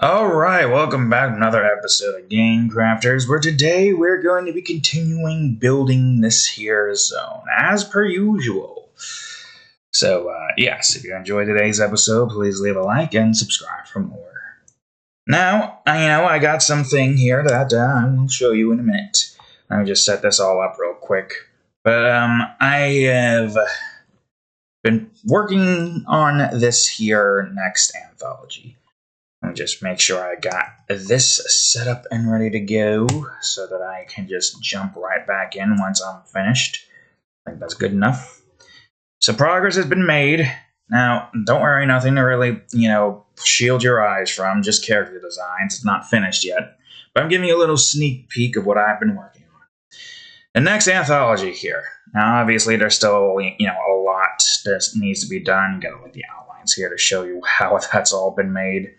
Alright, welcome back to another episode of Game Crafters, where today we're going to be continuing building this here zone, as per usual. So, yes, if you enjoyed today's episode, please leave a like and subscribe for more. Now, I got something here that I will show you in a minute. Let me just set this all up real quick. But, I have been working on this here next anthology. Let me just make sure I got this set up and ready to go so that I can just jump right back in once I'm finished. I think that's good enough. So progress has been made. Now, don't worry, nothing to really, shield your eyes from, just character designs. It's not finished yet. But I'm giving you a little sneak peek of what I've been working on. The next anthology here. Now, obviously, there's still, a lot that needs to be done. You gotta look at the outlines here to show you how that's all been made.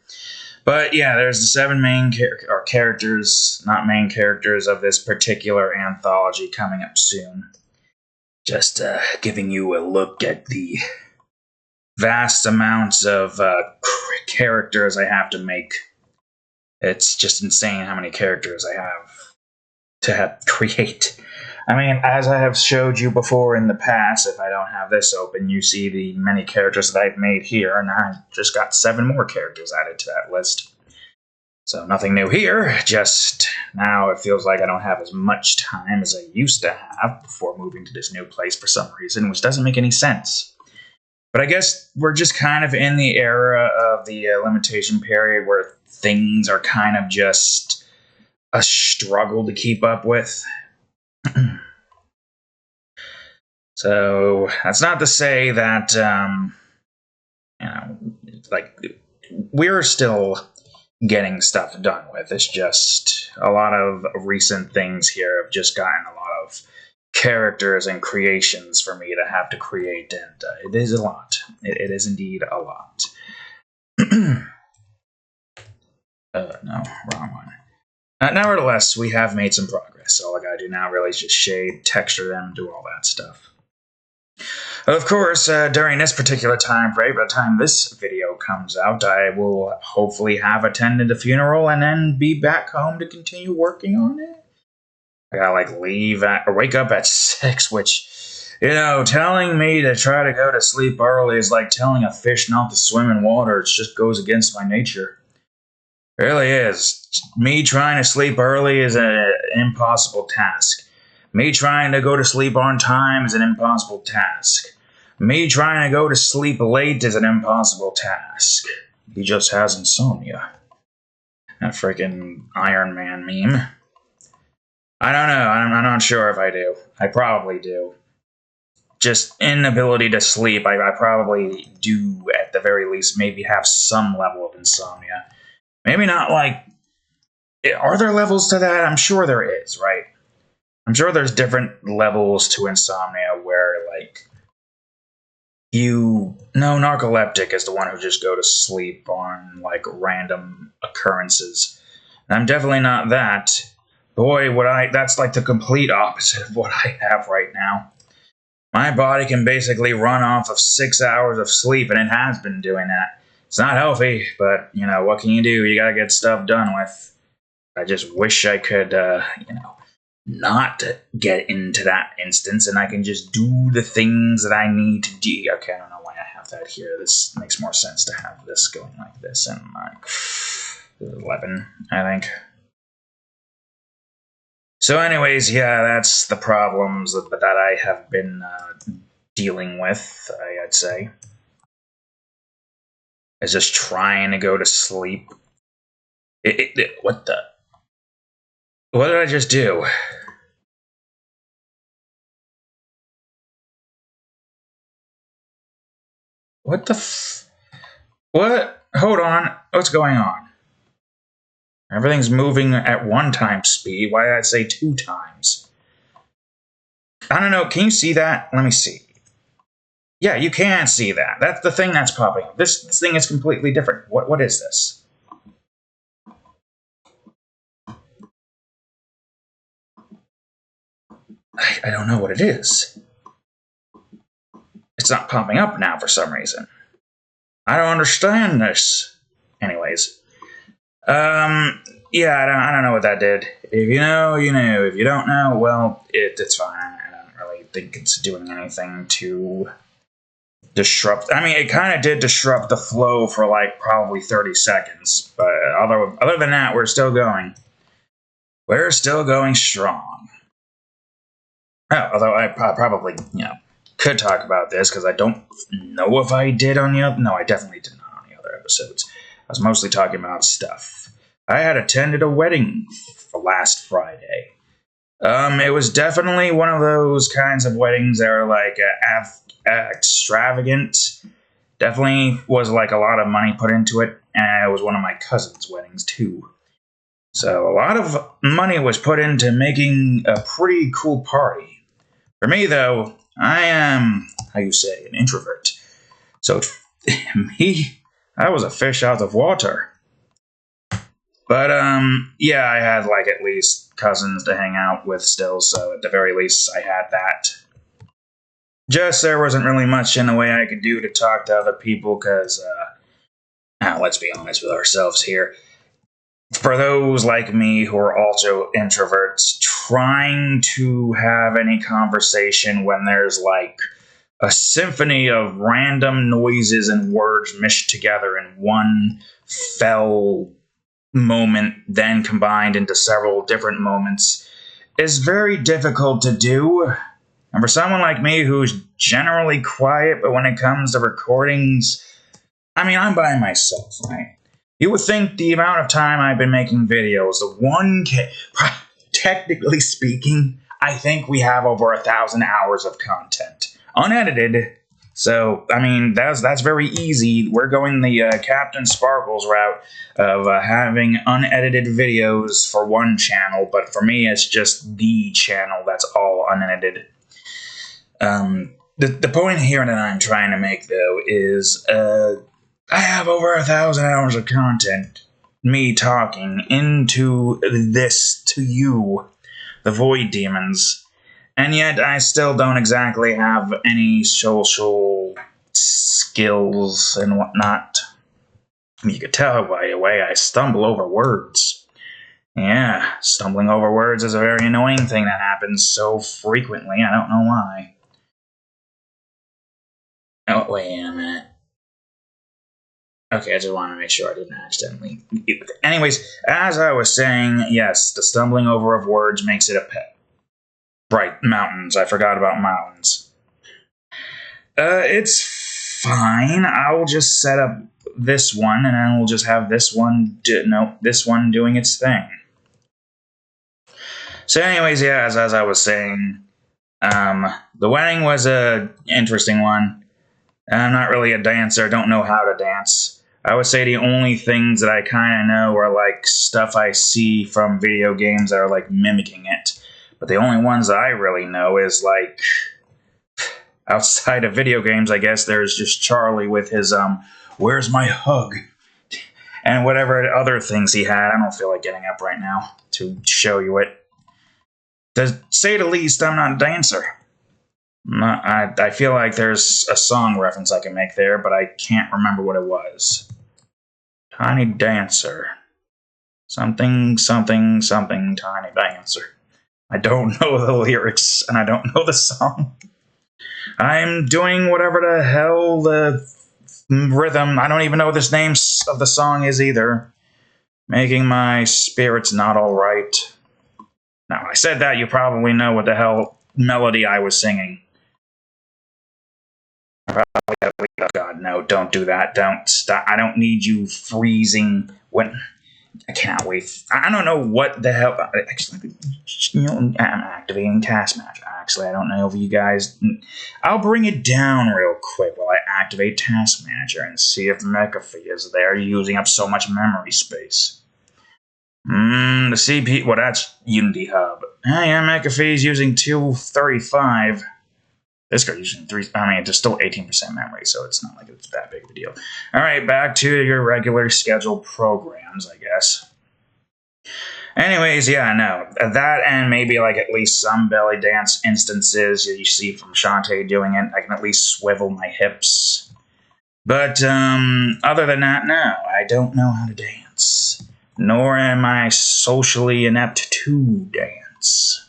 But yeah, there's the 7 main characters, not main characters, of this particular anthology coming up soon. Just giving you a look at the vast amounts of characters I have to make. It's just insane how many characters I have to create. I mean, as I have showed you before in the past, if I don't have this open, you see the many characters that I've made here, and I just got 7 more characters added to that list. So nothing new here, just now it feels like I don't have as much time as I used to have before moving to this new place for some reason, which doesn't make any sense. But I guess we're just kind of in the era of the limitation period where things are kind of just a struggle to keep up with. So that's not to say that, we're still getting stuff done with. It's just a lot of recent things here have just gotten a lot of characters and creations for me to have to create, and it is a lot. It is indeed a lot. No, wrong one. Nevertheless, we have made some progress. All I gotta do now really is just shade, texture them, do all that stuff. Of course, during this particular time frame, by the time this video comes out, I will hopefully have attended the funeral and then be back home to continue working on it. I gotta wake up at 6, which, telling me to try to go to sleep early is like telling a fish not to swim in water. It just goes against my nature. It really is. Me trying to sleep early is an impossible task. Me trying to go to sleep on time is an impossible task. Me trying to go to sleep late is an impossible task. He just has insomnia. That freaking Iron Man meme. I don't know. I'm not sure if I do. I probably do. Just inability to sleep. I probably do, at the very least, maybe have some level of insomnia. Maybe not like... Are there levels to that? I'm sure there is, right? I'm sure there's different levels to insomnia where, narcoleptic is the one who just go to sleep on, random occurrences. And I'm definitely not that. Boy, that's like the complete opposite of what I have right now. My body can basically run off of 6 hours of sleep, and it has been doing that. It's not healthy, but, what can you do? You gotta get stuff done with. I just wish I could, not get into that instance, and I can just do the things that I need to do. Okay, I don't know why I have that here. This makes more sense to have this going like this, and 11, I think. So anyways, yeah, that's the problems that I have been dealing with, I'd say. Is just trying to go to sleep. What the... What did I just do? What the What? Hold on. What's going on? Everything's moving at 1 time speed. Why did I say 2 times? I don't know. Can you see that? Let me see. Yeah, you can see that. That's the thing that's popping up. This thing is completely different. What is this? I don't know what it is. It's not popping up now for some reason. I don't understand this. Anyways, Yeah, I don't know what that did. If you know, you know. If you don't know, well, it's fine. I don't really think it's doing anything to disrupt. I mean, it kind of did disrupt the flow for like probably 30 seconds, but other than that, we're still going. We're still going strong. Oh, although I probably, could talk about this because I don't know if I did on the other. No, I definitely did not on the other episodes. I was mostly talking about stuff. I had attended a wedding for last Friday. It was definitely one of those kinds of weddings that are like extravagant. Definitely was like a lot of money put into it, and it was one of my cousin's weddings too. So a lot of money was put into making a pretty cool party. For me, though, I am, how you say, an introvert. So, me, I was a fish out of water. But, yeah, I had, like, at least cousins to hang out with still, so at the very least, I had that. Just there wasn't really much in the way I could do to talk to other people, because, let's be honest with ourselves here. For those like me who are also introverts, trying to have any conversation when there's like a symphony of random noises and words meshed together in one fell moment, then combined into several different moments, is very difficult to do. And for someone like me who's generally quiet, but when it comes to recordings, I mean, I'm by myself, right? You would think the amount of time I've been making videos, technically speaking, I think we have over 1,000 hours of content, unedited. So, I mean, that's very easy. We're going the Captain Sparkles route of having unedited videos for one channel, but for me, it's just the channel that's all unedited. The point here that I'm trying to make, though, is I have over 1,000 hours of content. Me talking into this to you, the Void Demons. And yet I still don't exactly have any social skills and whatnot. You could tell by the way I stumble over words. Yeah, stumbling over words is a very annoying thing that happens so frequently. I don't know why. Oh, wait a minute. Okay, I just want to make sure I didn't accidentally. Anyways, as I was saying, yes, the stumbling over of words makes it a pet. Right, mountains. I forgot about mountains. It's fine. I'll just set up this one, and then we'll just have this one. This one doing its thing. So, anyways, yeah, as I was saying, the wedding was a interesting one. I'm not really a dancer. Don't know how to dance. I would say the only things that I kind of know are like stuff I see from video games that are like mimicking it. But the only ones that I really know is like outside of video games, I guess there's just Charlie with his where's my hug? And whatever other things he had. I don't feel like getting up right now to show you it. To say the least, I'm not a dancer. I feel like there's a song reference I can make there, but I can't remember what it was. Tiny Dancer. Something, something, something, Tiny Dancer. I don't know the lyrics, and I don't know the song. I'm doing whatever the hell the rhythm, I don't even know what the name of the song is either. Making my spirits not alright. Now, I said that, you probably know what the hell melody I was singing. Oh God, no, don't do that. Don't stop. I don't need you freezing when... I cannot wait. I don't know what the hell... Actually, I'm activating Task Manager. Actually, I don't know if you guys... I'll bring it down real quick while I activate Task Manager and see if McAfee is there using up so much memory space. The CPU... Well, that's Unity Hub. Yeah, McAfee's using 235. This guy's using 3... I mean, it's still 18% memory, so it's not like it's that big of a deal. Alright, back to your regular scheduled programs, I guess. Anyways, yeah, no. That and maybe like at least some belly dance instances you see from Shantae doing it. I can at least swivel my hips. But, other than that, no. I don't know how to dance. nor am I socially inept to dance.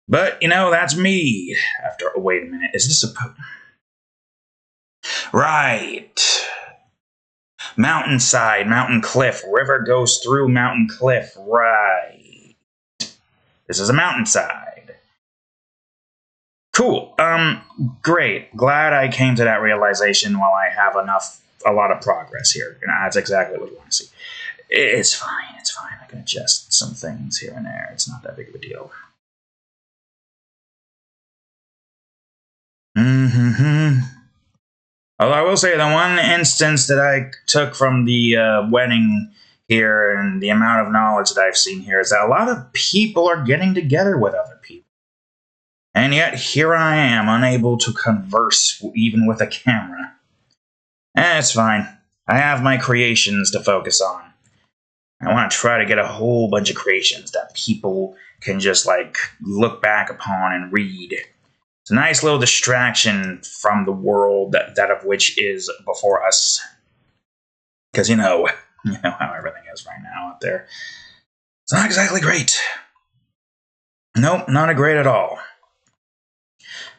But, that's me. Wait a minute, is this right. Mountainside, mountain cliff, river goes through mountain cliff, right. This is a mountainside. Cool. Great. Glad I came to that realization while I have a lot of progress here. That's exactly what we want to see. It's fine. I can adjust some things here and there. It's not that big of a deal. Although I will say the one instance that I took from the wedding here and the amount of knowledge that I've seen here is that a lot of people are getting together with other people. And yet here I am, unable to converse even with a camera. It's fine. I have my creations to focus on. I want to try to get a whole bunch of creations that people can just, look back upon and read. It's a nice little distraction from the world that of which is before us. Because you know how everything is right now out there. It's not exactly great. Nope, not great at all.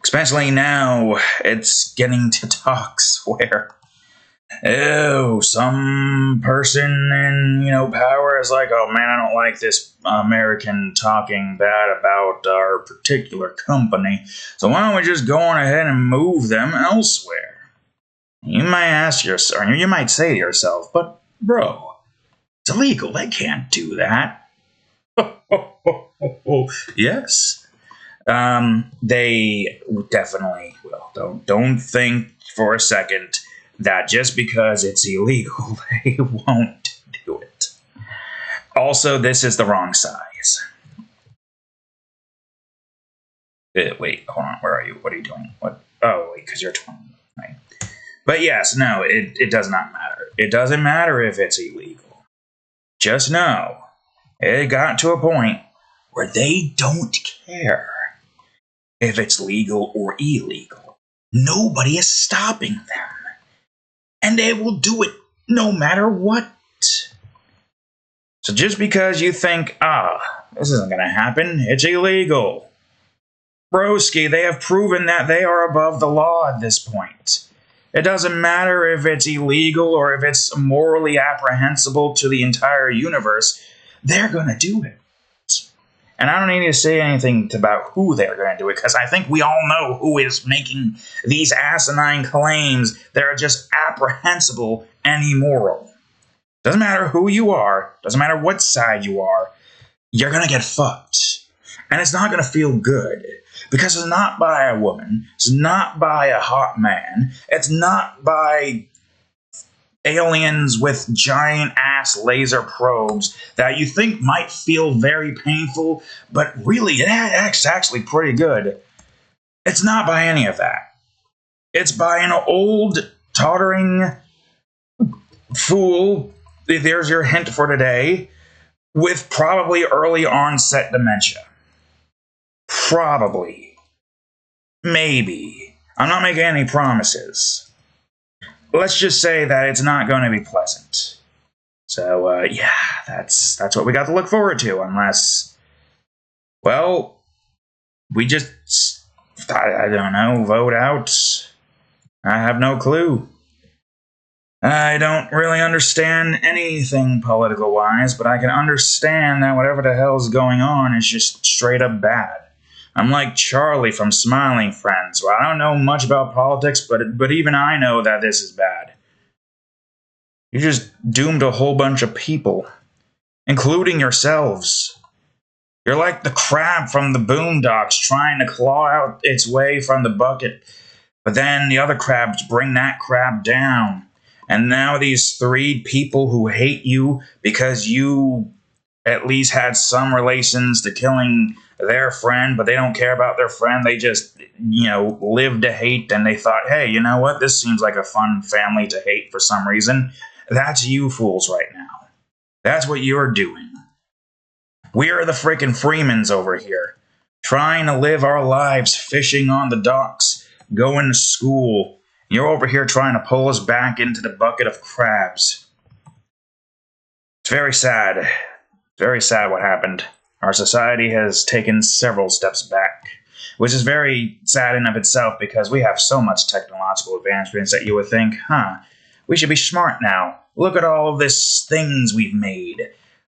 Especially now, it's getting to talks where, some person in, power is like, oh man, I don't like this American talking bad about our particular company, so why don't we just go on ahead and move them elsewhere? You might ask yourself, or you might say to yourself, but bro, it's illegal, they can't do that. Yes. They definitely will. Don't think for a second that just because it's illegal, they won't do it. Also, this is the wrong size. Wait, hold on. Where are you? What are you doing? What? Oh, wait, because you're 20, right? But yes, no, it does not matter. It doesn't matter if it's illegal. Just know, it got to a point where they don't care if it's legal or illegal. Nobody is stopping them. And they will do it no matter what. So just because you think, this isn't going to happen, it's illegal. Broski, they have proven that they are above the law at this point. It doesn't matter if it's illegal or if it's morally apprehensible to the entire universe, they're going to do it. And I don't need to say anything about who they're going to do it, because I think we all know who is making these asinine claims that are just apprehensible and immoral. Doesn't matter who you are, doesn't matter what side you are, you're going to get fucked. And it's not going to feel good, because it's not by a woman, it's not by a hot man, it's not by aliens with giant ass laser probes that you think might feel very painful, but really it's actually pretty good. It's not by any of that. It's by an old, tottering fool, there's your hint for today, with probably early onset dementia. Probably. Maybe. I'm not making any promises. Let's just say that it's not going to be pleasant. So, that's what we got to look forward to, unless, we just, I don't know, vote out. I have no clue. I don't really understand anything political-wise, but I can understand that whatever the hell's going on is just straight up bad. I'm like Charlie from Smiling Friends, where I don't know much about politics, but even I know that this is bad. You just doomed a whole bunch of people, including yourselves. You're like the crab from the Boondocks trying to claw out its way from the bucket, but then the other crabs bring that crab down. And now these 3 people who hate you because you at least had some relations to killing their friend, but they don't care about their friend. They just, live to hate, and they thought, hey, you know what? This seems like a fun family to hate for some reason. That's you fools right now. That's what you're doing. We are the freaking Freemans over here, trying to live our lives fishing on the docks, going to school. You're over here trying to pull us back into the bucket of crabs. It's very sad. Very sad what happened. Our society has taken several steps back, which is very sad in of itself because we have so much technological advancements that you would think, we should be smart now. Look at all of these things we've made.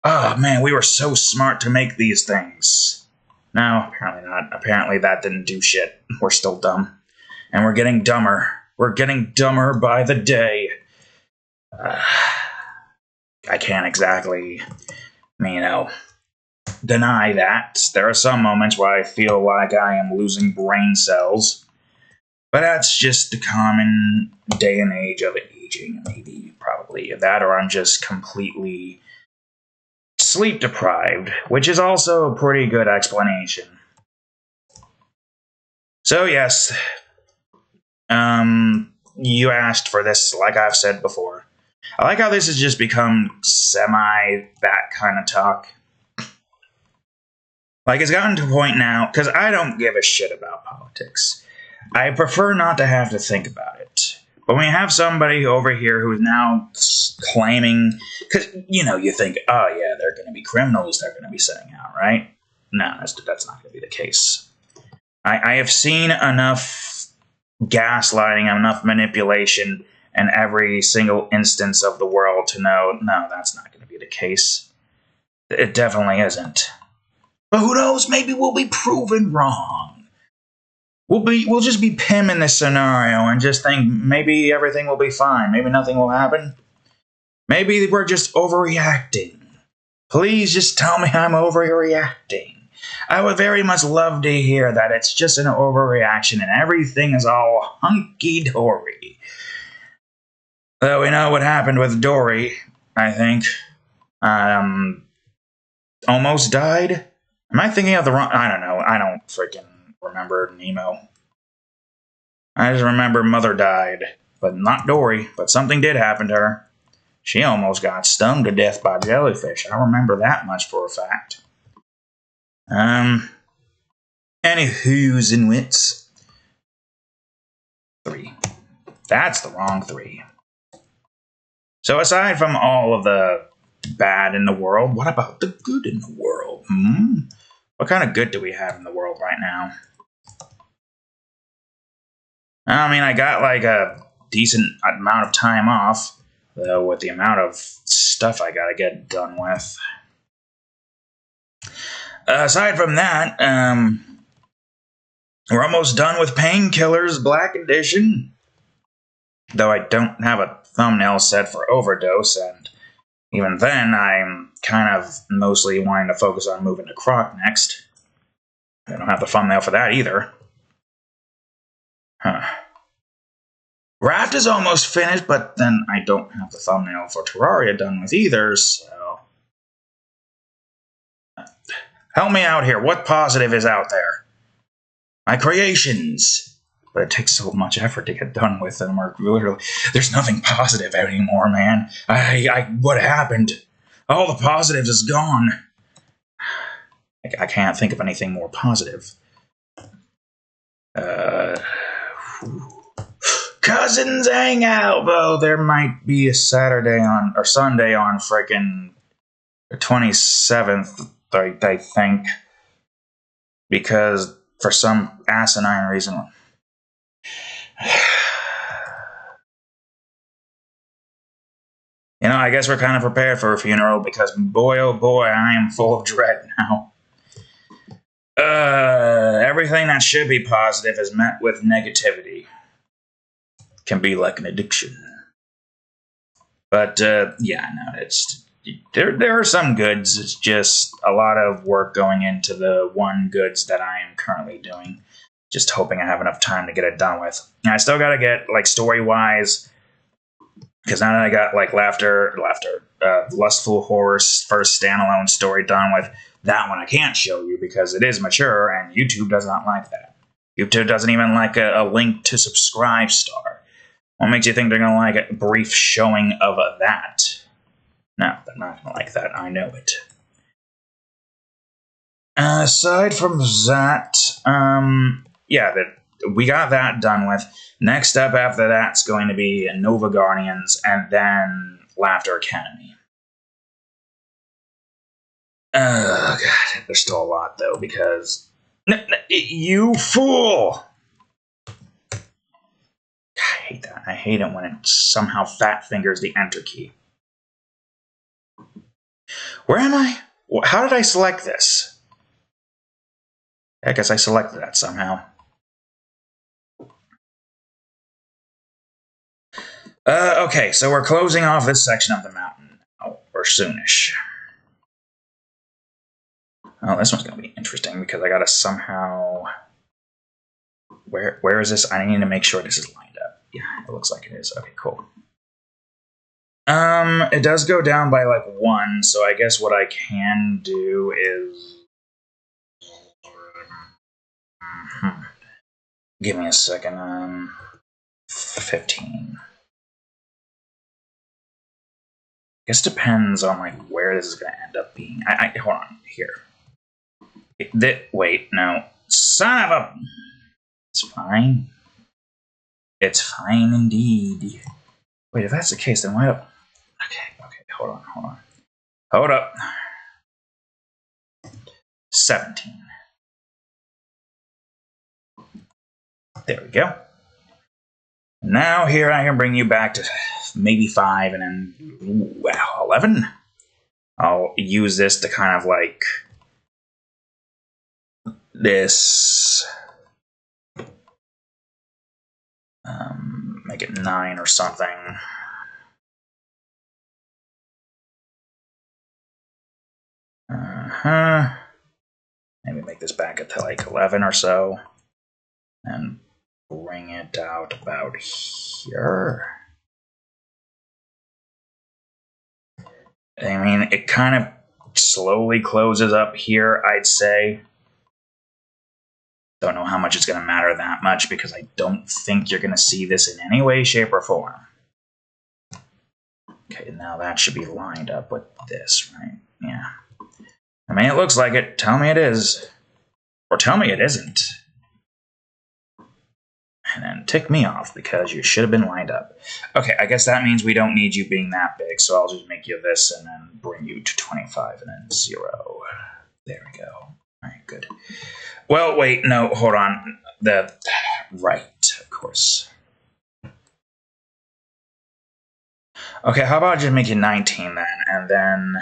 Oh man, we were so smart to make these things. No, apparently not. Apparently that didn't do shit. We're still dumb. And we're getting dumber. We're getting dumber by the day. I can't exactly, deny that. There are some moments where I feel like I am losing brain cells. But that's just the common day and age of aging, maybe, probably. That or I'm just completely sleep deprived, which is also a pretty good explanation. So, yes, you asked for this, like I've said before. I like how this has just become that kind of talk. Like, it's gotten to a point now, because I don't give a shit about politics. I prefer not to have to think about it. But when you have somebody over here who's now claiming, because, you think, oh yeah, they're going to be criminals they're going to be setting out, right? No, that's not going to be the case. I have seen enough gaslighting, enough manipulation in every single instance of the world to know, no, that's not going to be the case. It definitely isn't. But who knows? Maybe we'll be proven wrong. We'll just be Pim in this scenario and just think maybe everything will be fine. Maybe nothing will happen. Maybe we're just overreacting. Please just tell me I'm overreacting. I would very much love to hear that it's just an overreaction and everything is all hunky-dory. Though we know what happened with Dory, I think. Almost died? Am I thinking of the wrong... I don't know. I don't freaking remember Nemo. I just remember Mother died. But not Dory. But something did happen to her. She almost got stung to death by jellyfish. I remember that much for a fact. Any who's and wits. 3. That's the wrong 3. So aside from all of the bad in the world, what about the good in the world? What kind of good do we have in the world right now? I mean, I got like a decent amount of time off, though with the amount of stuff I gotta get done with. Aside from that, we're almost done with Painkillers Black Edition. Though I don't have a thumbnail set for Overdose, and even then, I'm kind of mostly wanting to focus on moving to Croc next. I don't have the thumbnail for that either. Raft is almost finished, but then I don't have the thumbnail for Terraria done with either, so... Help me out here. What positive is out there? My creations. But it takes so much effort to get done with them. Or literally, there's nothing positive anymore, man. What happened? All the positives is gone. I can't think of anything more positive. Cousins hang out, though. There might be a Sunday on frickin' the 27th, I think. Because for some asinine reason... I guess we're kind of prepared for a funeral because boy, oh boy, I am full of dread now. Everything that should be positive is met with negativity. Can be like an addiction. But, there are some goods. It's just a lot of work going into the one goods that I am currently doing. Just hoping I have enough time to get it done with. And I still gotta get, story-wise... Because now that I got, Lustful Horror's first standalone story done with, that one I can't show you because it is mature, and YouTube does not like that. YouTube doesn't even like a link to subscribe star. What makes you think they're going to like a brief showing of that? No, they're not going to like that. I know it. Aside from that, we got that done with. Next up after that's going to be Nova Guardians and then Laughter Academy. Oh, God. There's still a lot, though, because... You fool! I hate that. I hate it when it somehow fat fingers the enter key. Where am I? How did I select this? I guess I selected that somehow. Okay, so we're closing off this section of the mountain. Oh, or soonish. Oh, this one's going to be interesting because I got to somehow... Where is this? I need to make sure this is lined up. Yeah, it looks like it is. Okay, cool. It does go down by like 1, so I guess what I can do is... Give me a second. 15. I guess it depends on like where this is going to end up being. Hold on here. Wait, no. Son of a... It's fine. It's fine indeed. Wait, if that's the case, then why don't... Okay, hold on. Hold up. 17. There we go. Now here I can bring you back to maybe 5 and then 11. I'll use this to kind of like this. Make it 9 or something. Maybe make this back to like 11 or so. And bring it out about here. I mean, it kind of slowly closes up here, I'd say. Don't know how much it's going to matter that much because I don't think you're going to see this in any way, shape, or form. Okay, now that should be lined up with this, right? Yeah. I mean, it looks like it. Tell me it is. Or tell me it isn't. And then tick me off because you should have been lined up. Okay, I guess that means we don't need you being that big, so I'll just make you this and then bring you to 25 and then 0. There we go. All right, good. Well, wait, no, hold on. Right, of course. Okay, how about I just make you 19 then, and then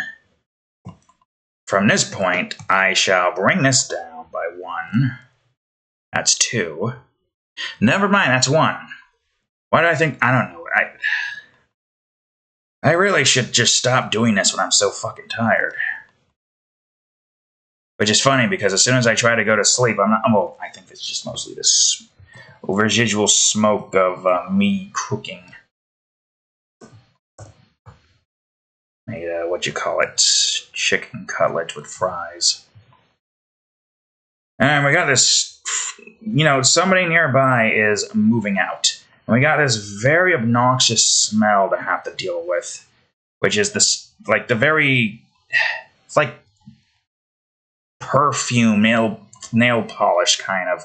from this point, I shall bring this down by 1. That's 2. Never mind, that's 1. Why do I think... I don't know. I really should just stop doing this when I'm so fucking tired. Which is funny, because as soon as I try to go to sleep, I'm not... Well, I think it's just mostly this residual smoke of me cooking. Made, what you call it? Chicken cutlet with fries. And we got this... You know, somebody nearby is moving out. And we got this very obnoxious smell to have to deal with. Which is this... Like, the very... It's like... perfume, nail polish, kind of.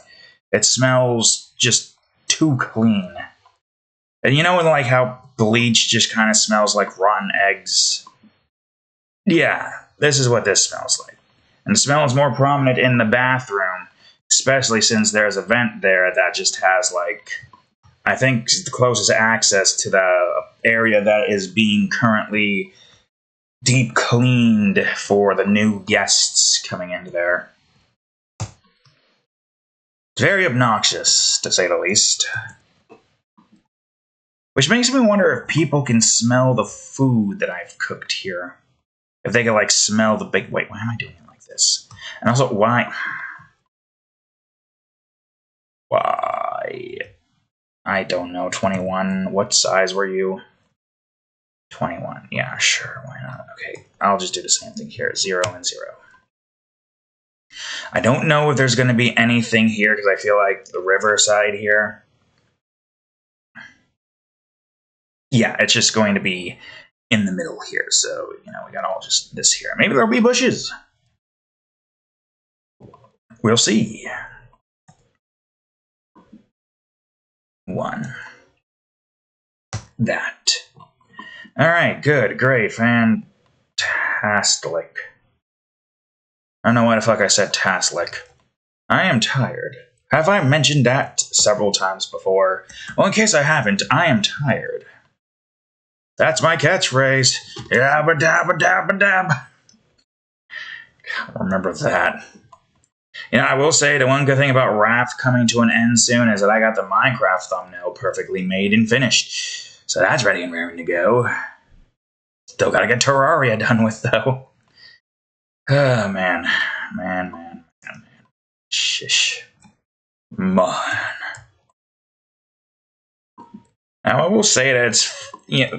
It smells just too clean. And you know, like how bleach just kind of smells like rotten eggs? Yeah, this is what this smells like. And the smell is more prominent in the bathroom, especially since there's a vent there that just has, like, I think the closest access to the area that is being currently deep cleaned for the new guests coming into there. It's very obnoxious, to say the least. Which makes me wonder if people can smell the food that I've cooked here. If they can, like, smell the big... Wait, why am I doing it like this? And also, why... Why... I don't know, 21. What size were you? 21. Yeah, sure, why not? Okay, I'll just do the same thing here. 0 and 0. I don't know if there's going to be anything here, because I feel like the riverside here... Yeah, it's just going to be in the middle here. So, you know, we got all just this here. Maybe there'll be bushes. We'll see. 1. That. All right, good, great, fantastic. I don't know why the fuck I said Taslic. I am tired. Have I mentioned that several times before? Well, in case I haven't, I am tired. That's my catchphrase. Yabba dabba dabba dab. Remember that. You know, I will say the one good thing about Raft coming to an end soon is that I got the Minecraft thumbnail perfectly made and finished. So that's ready and raring to go. Still gotta get Terraria done with, though. Oh, man. Man. Shish. Man. Now, I will say that it's,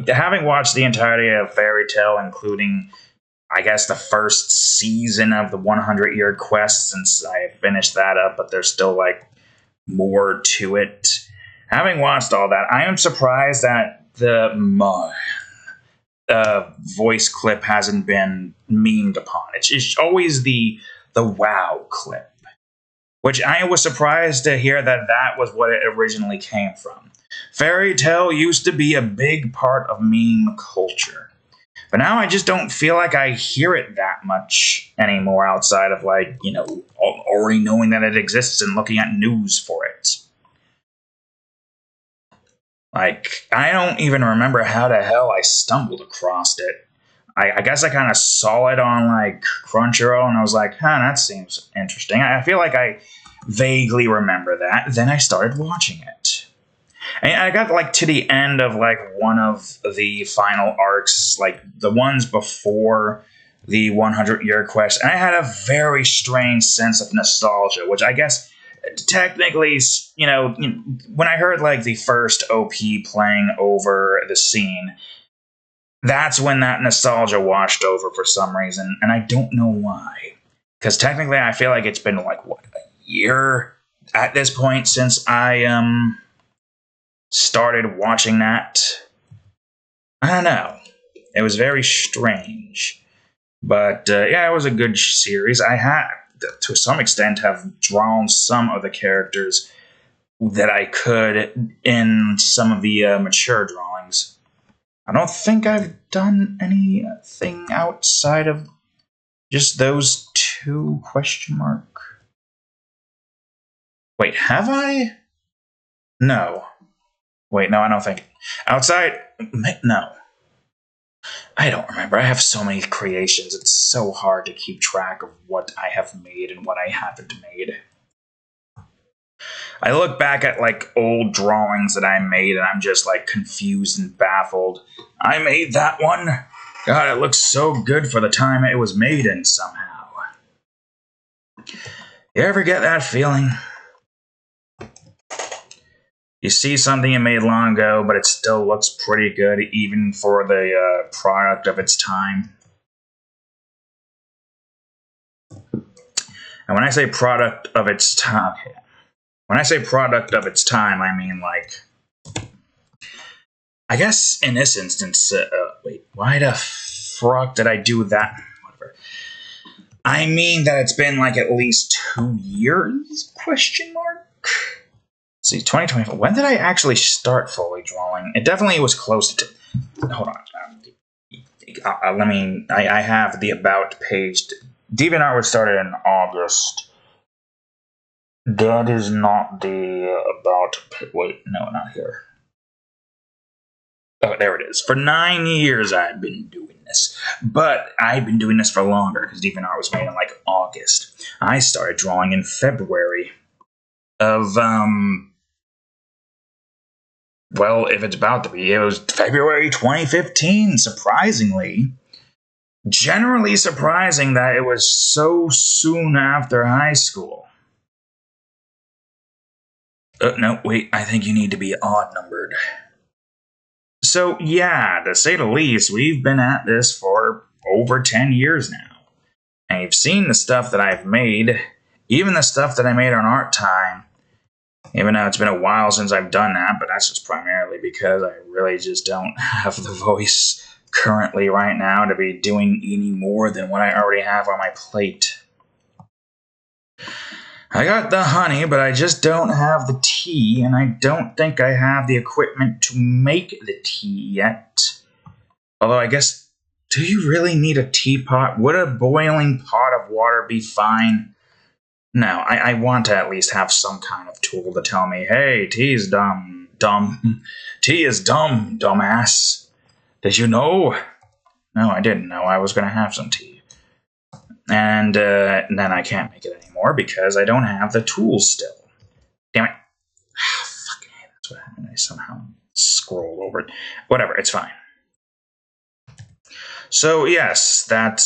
having watched the entirety of Fairy Tail, including, I guess, the first season of the 100-year quest, since I finished that up, but there's still, more to it. Having watched all that, I am surprised that the voice clip hasn't been memed upon. It's always the wow clip, which I was surprised to hear that was what it originally came from. Fairy Tail used to be a big part of meme culture. But now I just don't feel like I hear it that much anymore outside of, already knowing that it exists and looking at news for it. I don't even remember how the hell I stumbled across it. I guess I kind of saw it on, Crunchyroll, and I was like, that seems interesting. I feel like I vaguely remember that. Then I started watching it. And I got, to the end of, one of the final arcs, the ones before the 100-year quest, and I had a very strange sense of nostalgia, which I guess technically, when I heard, the first OP playing over the scene, that's when that nostalgia washed over for some reason, and I don't know why. Because technically, I feel like it's been, a year at this point since I, started watching that. I don't know. It was very strange. But, it was a good series. I had, to some extent, have drawn some of the characters that I could in some of the mature drawings. I don't think I've done anything outside of just those two ? Wait, have I? No. Wait, no, I don't think. Outside? No. I don't remember. I have so many creations. It's so hard to keep track of what I have made and what I haven't made. I look back at, old drawings that I made, and I'm just, confused and baffled. I made that one. God, it looks so good for the time it was made in somehow. You ever get that feeling? You see something you made long ago, but it still looks pretty good, even for the product of its time. And when I say product of its time, I mean, I guess in this instance, wait, why the fuck did I do that? Whatever. I mean that it's been, at least 2 years, ? See, 2024. When did I actually start fully drawing? It definitely was close to... Hold on. I have the About page. DeviantArt was started in August. That is not the About... Wait, no, not here. Oh, there it is. For 9 years I've been doing this. But I've been doing this for longer, because DeviantArt was made in, August. I started drawing in February of, well, if it's about to be, it was February 2015, surprisingly. Generally surprising that it was so soon after high school. No, wait, I think you need to be odd-numbered. So, yeah, to say the least, we've been at this for over 10 years now. And you've seen the stuff that I've made, even the stuff that I made on Art Time. Even though it's been a while since I've done that, but that's just primarily because I really just don't have the voice currently right now to be doing any more than what I already have on my plate. I got the honey, but I just don't have the tea, and I don't think I have the equipment to make the tea yet. Although I guess, do you really need a teapot? Would a boiling pot of of water be fine? No, I want to at least have some kind of tool to tell me, hey, tea is dumb. Tea is dumb, dumbass. Did you know? No, I didn't know I was going to have some tea. And then I can't make it anymore because I don't have the tools still. Damn it. Fucking hell, that's what happened. I somehow scroll over it. Whatever, it's fine. So, yes, that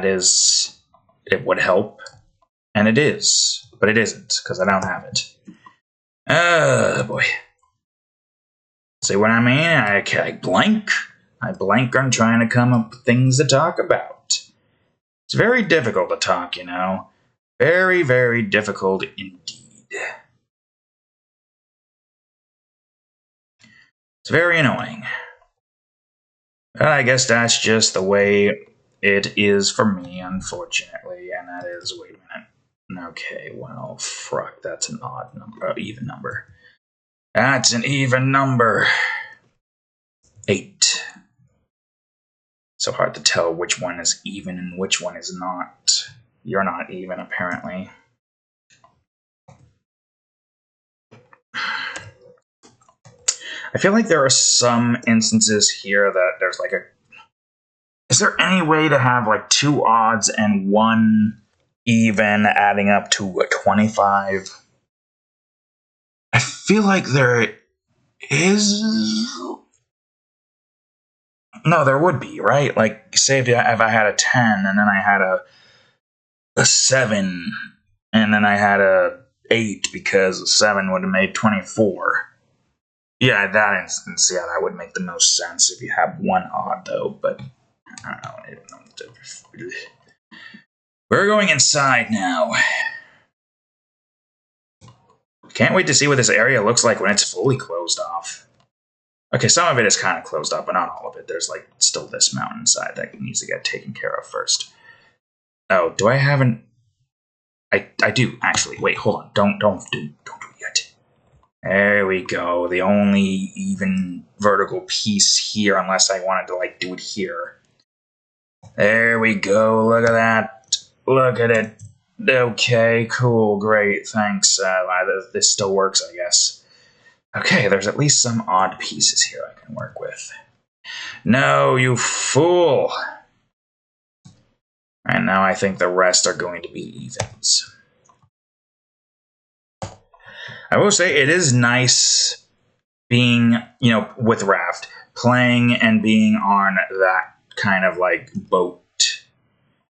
is, it would help. And it is. But it isn't, because I don't have it. Boy. See what I mean? I blank. I blank on trying to come up with things to talk about. It's very difficult to talk, you know. Very, very difficult indeed. It's very annoying. But I guess that's just the way it is for me, unfortunately. And that is, wait a minute. Okay, well, fuck, that's an odd number, even number. That's an even number. 8. So hard to tell which one is even and which one is not. You're not even, apparently. I feel like there are some instances here that there's like a... Is there any way to have like 2 odds and 1 even adding up to a 25? I feel like there is... No, there would be, right? Like, say if I had a 10 and then I had a 7 and then I had a 8 because a 7 would have made 24. Yeah, that instance, yeah, that would make the most sense if you have 1 odd, though, but I don't know. We're going inside now. Can't wait to see what this area looks like when it's fully closed off. Okay, some of it is kind of closed up, but not all of it. There's, like, still this mountainside that needs to get taken care of first. Oh, do I have an... I do, actually. Wait, hold on. Don't do it yet. There we go. The only even vertical piece here, unless I wanted to, like, do it here. There we go. Look at that. Look at it. Okay, cool, great, thanks. This still works, I guess. Okay, there's at least some odd pieces here I can work with. No, you fool! And now I think the rest are going to be evens. I will say it is nice being, you know, with Raft, playing and being on that kind of, like, boat.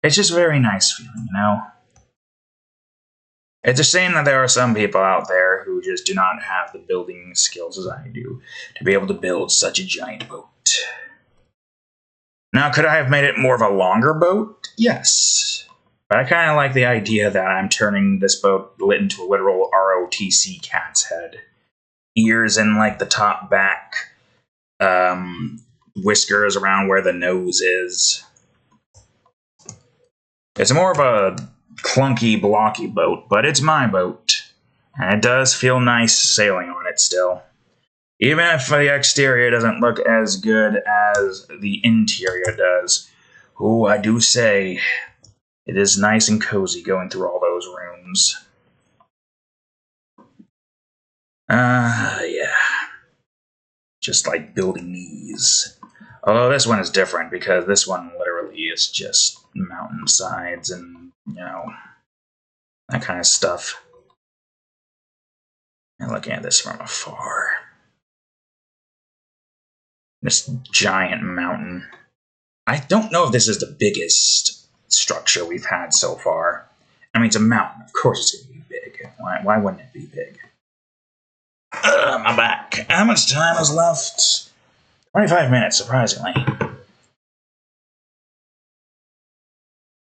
It's just a very nice feeling, you know? It's a shame that there are some people out there who just do not have the building skills as I do to be able to build such a giant boat. Now, could I have made it more of a longer boat? Yes. But I kind of like the idea that I'm turning this boat into a literal ROTC cat's head. Ears in, like, the top back. Whiskers around where the nose is. It's more of a clunky, blocky boat, but it's my boat. And it does feel nice sailing on it still. Even if the exterior doesn't look as good as the interior does. Ooh, I do say, it is nice and cozy going through all those rooms. Yeah. Just like building these. Although this one is different because this one literally is just mountainsides and, you know, that kind of stuff. And looking at this from afar. This giant mountain. I don't know if this is the biggest structure we've had so far. I mean, it's a mountain. Of course it's going to be big. Why wouldn't it be big? My back. How much time is left? 25 minutes, surprisingly.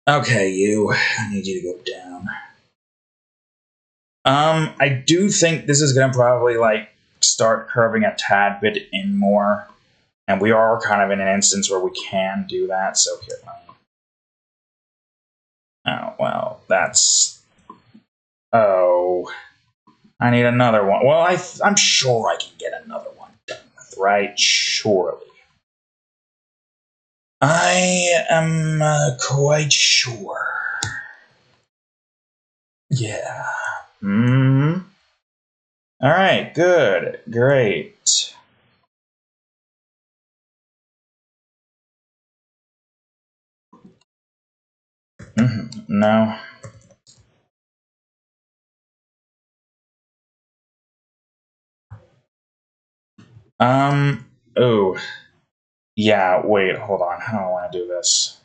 Okay, you. I need you to go down. I do think this is going to probably, like, start curving a tad bit in more. And we are kind of in an instance where we can do that, so here. Oh, well, that's... Oh. I need another one. Well, I'm sure I can get another one done with, right? Surely. I am quite sure. Yeah. Alright, good. Great. No. Oh. Yeah, wait, hold on. How do I want to do this?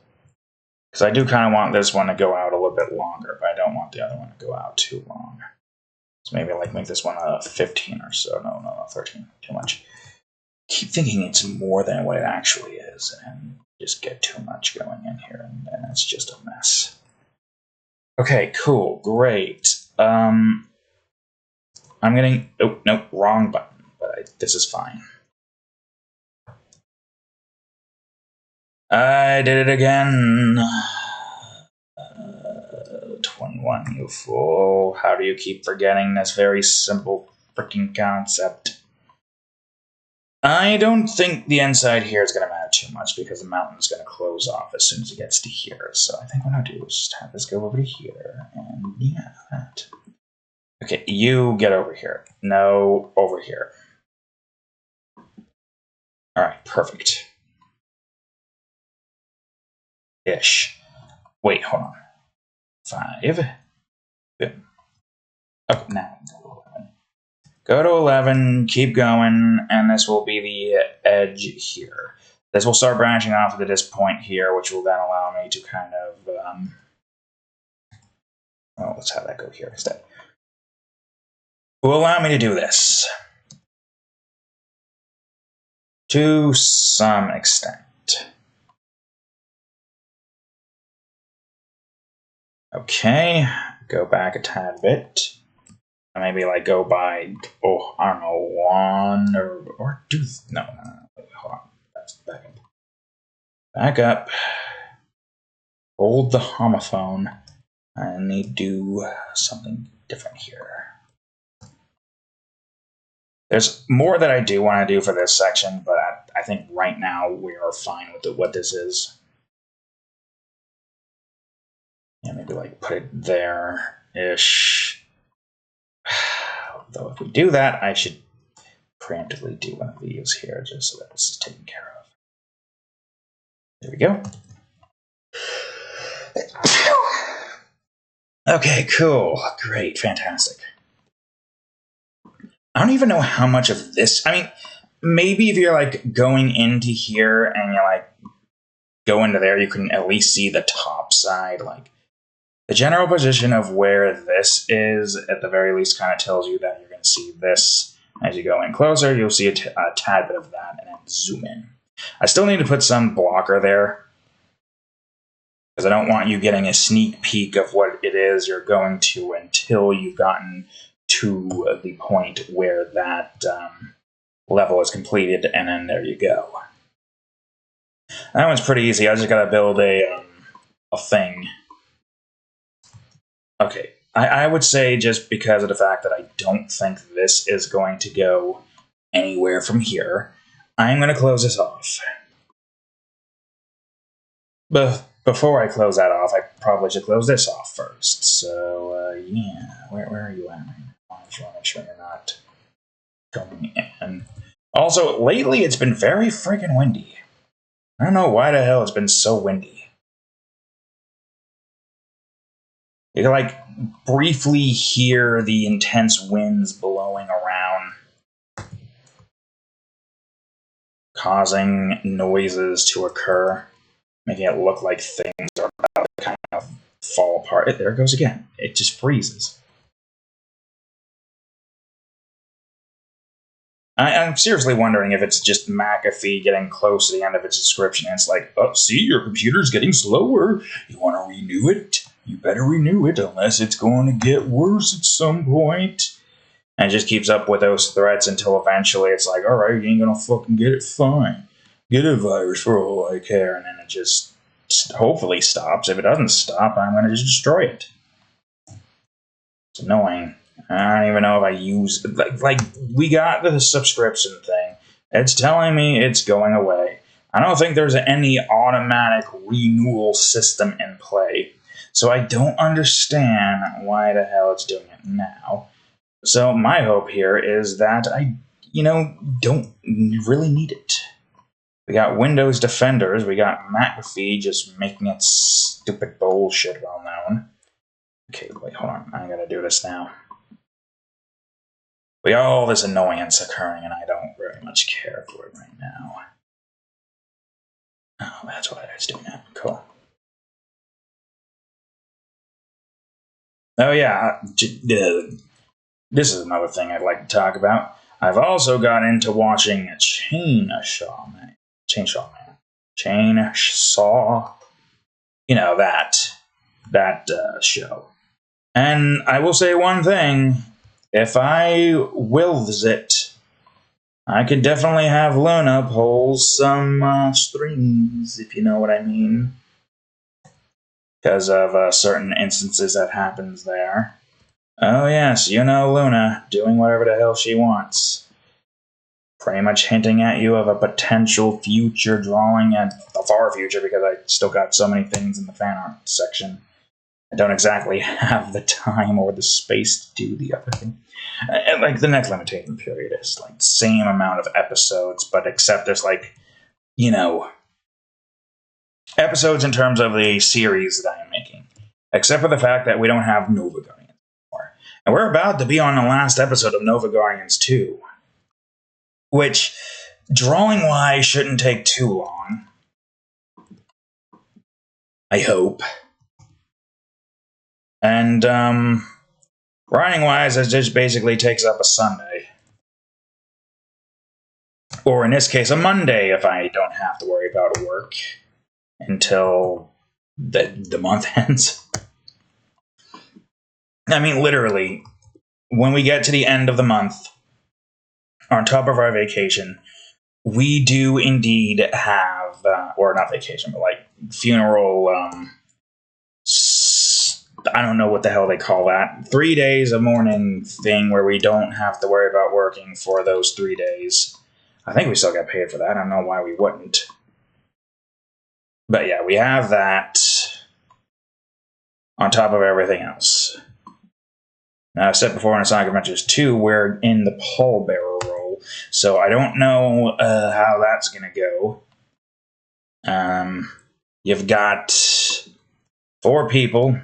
Because I do kind of want this one to go out a little bit longer, but I don't want the other one to go out too long. So maybe like make this one a 15 or so. No, 13. Too much. Keep thinking it's more than what it actually is, and just get too much going in here, and then it's just a mess. Okay, cool, great. I'm getting. Oh, no, wrong button, but this is fine. I did it again. 21, you fool. How do you keep forgetting this very simple freaking concept? I don't think the inside here is going to matter too much because the mountain's going to close off as soon as it gets to here. So I think what I'll do is just have this go over to here, and yeah, that. Okay, you get over here. No, over here. Alright, perfect. Ish. Wait, hold on. 5. Boom. Okay, now go to 11, keep going, and this will be the edge here. This will start branching off at this point here, which will then allow me to kind of, well, let's have that go here instead. Will allow me to do this. To some extent. Okay, go back a tad bit. Maybe like go by, oh, I don't know, 1 or 2. No, wait, hold on. That's back up. Back up. Hold the homophone. I need to do something different here. There's more that I do want to do for this section, but I think right now we are fine with what this is. Yeah, maybe like put it there-ish. Though if we do that, I should preemptively do one of these here just so that this is taken care of. There we go. Okay, cool. Great, fantastic. I don't even know how much of this. I mean, maybe if you're like going into here and you like go into there, you can at least see the top side. Like the general position of where this is, at the very least, kind of tells you that you're going to see this. As you go in closer, you'll see a tad bit of that, and then zoom in. I still need to put some blocker there, because I don't want you getting a sneak peek of what it is you're going to until you've gotten to the point where that level is completed, and then there you go. That one's pretty easy. I just got to build a thing. Okay, I would say just because of the fact that I don't think this is going to go anywhere from here, I'm going to close this off. But before I close that off, I probably should close this off first. So, yeah, where are you at? I just want to make sure you're not going in. Also, lately it's been very freaking windy. I don't know why the hell it's been so windy. You can like briefly hear the intense winds blowing around, causing noises to occur, making it look like things are about to kind of fall apart. There it goes again. It just freezes. I'm seriously wondering if it's just McAfee getting close to the end of its description and it's like, oh, see, your computer's getting slower. You want to renew it? You better renew it unless it's going to get worse at some point. And it just keeps up with those threats until eventually it's like, all right, you ain't going to fucking get it, fine. Get a virus for all I care. And then it just hopefully stops. If it doesn't stop, I'm going to just destroy it. It's annoying. I don't even know if I use like we got the subscription thing. It's telling me it's going away. I don't think there's any automatic renewal system in play, so I don't understand why the hell it's doing it now. So my hope here is that I, don't really need it. We got Windows Defenders, we got McAfee just making its stupid bullshit well known. Okay, wait, hold on, I gotta do this now. We got all this annoyance occurring, and I don't very much care for it right now. Oh, that's why it's doing that. Cool. Oh yeah, this is another thing I'd like to talk about. I've also got into watching Chainsaw Man. Chainsaw. That show. And I will say one thing. If I wills it, I could definitely have Luna pull some strings, if you know what I mean. Because of certain instances that happens there. Oh yes, Luna, doing whatever the hell she wants. Pretty much hinting at you of a potential future drawing, and a far future, because I still got so many things in the fan art section. I don't exactly have the time or the space to do the other thing. And, like, the next limitation period is like the same amount of episodes, but except there's episodes in terms of the series that I am making. Except for the fact that we don't have Nova Guardians anymore. And we're about to be on the last episode of Nova Guardians 2. Which, drawing-wise, shouldn't take too long. I hope. And, writing-wise, it just basically takes up a Sunday. Or in this case, a Monday, if I don't have to worry about work until the month ends. I mean, literally, when we get to the end of the month, on top of our vacation, we do indeed have, or not vacation, but like funeral, I don't know what the hell they call that. 3 days of mourning thing where we don't have to worry about working for those 3 days. I think we still get paid for that. I don't know why we wouldn't. But yeah, we have that on top of everything else. Now, I said before in Sonic Adventures 2, we're in the pallbearer role, so I don't know how that's going to go. You've got 4 people.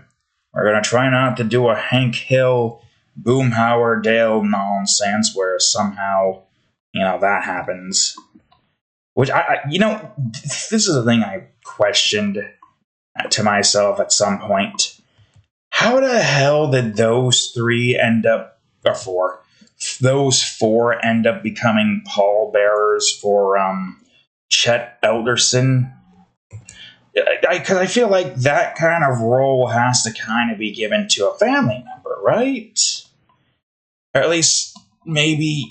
We're going to try not to do a Hank Hill, Boomhauer Dale nonsense where somehow, that happens. Which, this is a thing I questioned to myself at some point. How the hell did those 3 end up, or 4, those 4 end up becoming pallbearers for Chet Elderson? Because I feel like that kind of role has to kind of be given to a family member, right? Or at least, maybe...